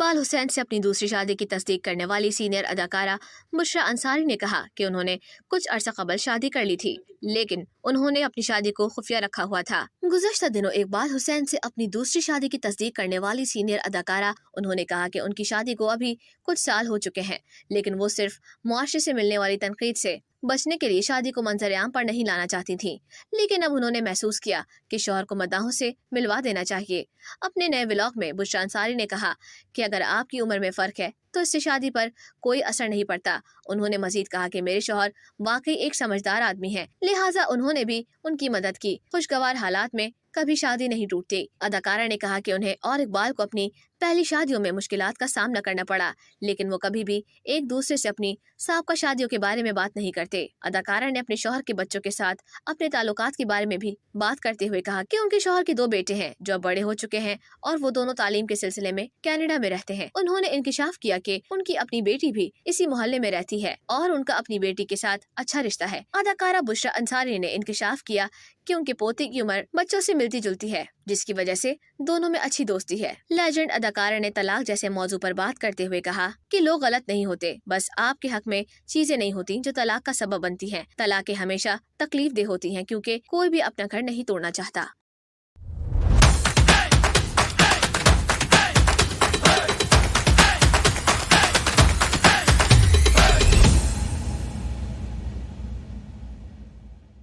इकबाल हुसैन से अपनी दूसरी शादी की तस्दीक करने वाली सीनियर अदाकारा बुशरा अंसारी ने कहा कि उन्होंने कुछ अरसा कबल शादी कर ली थी, लेकिन उन्होंने अपनी शादी को खुफिया रखा हुआ था। गुज़श्ता दिनों इकबाल हुसैन से अपनी दूसरी शादी की तस्दीक करने वाली सीनियर अदाकारा उन्होंने कहा कि उनकी शादी को अभी कुछ साल हो चुके हैं, लेकिन वो सिर्फ मुआशरे से मिलने वाली तनकीद से बचने के लिए शादी को मंजर-ए-आम पर नहीं लाना चाहती थी। लेकिन अब उन्होंने महसूस किया कि शौहर को मद्दाहों से मिलवा देना चाहिए। अपने नए व्लॉग में बुशरा अंसारी ने कहा कि अगर आपकी उम्र में फ़र्क है तो इससे शादी पर कोई असर नहीं पड़ता। उन्होंने मजीद कहा कि मेरे शौहर वाकई एक समझदार आदमी हैं, लिहाजा उन्होंने भी उनकी मदद की। खुशगवार हालात में कभी शादी नहीं टूटती। अदाकारा ने कहा कि उन्हें और इकबाल को अपनी पहली शादियों में मुश्किलात का सामना करना पड़ा, लेकिन वो कभी भी एक दूसरे से अपनी साबका शादियों के बारे में बात नहीं करते। अदाकारा ने अपने शौहर के बच्चों के साथ अपने ताल्लुकात के बारे में भी बात करते हुए कहा कि उनके शौहर के 2 बेटे हैं जो अब बड़े हो चुके हैं और वो दोनों तालीम के सिलसिले में कनाडा में रहते हैं। उन्होंने इंकिशाफ किया कि उनकी अपनी बेटी भी इसी मोहल्ले में रहती है और उनका अपनी बेटी के साथ अच्छा रिश्ता है। अदाकारा बुशरा अंसारी ने इंकिशाफ किया कि उनके पोते की उम्र बच्चों से मिलती जुलती है, जिसकी वजह से दोनों में अच्छी दोस्ती है। लेजेंड अदाकारा ने तलाक जैसे मौजू पर बात करते हुए कहा कि लोग गलत नहीं होते, बस आपके हक में चीजें नहीं होती जो तलाक का सबब बनती हैं। तलाकें हमेशा तकलीफ दे होती हैं क्योंकि कोई भी अपना घर नहीं तोड़ना चाहता।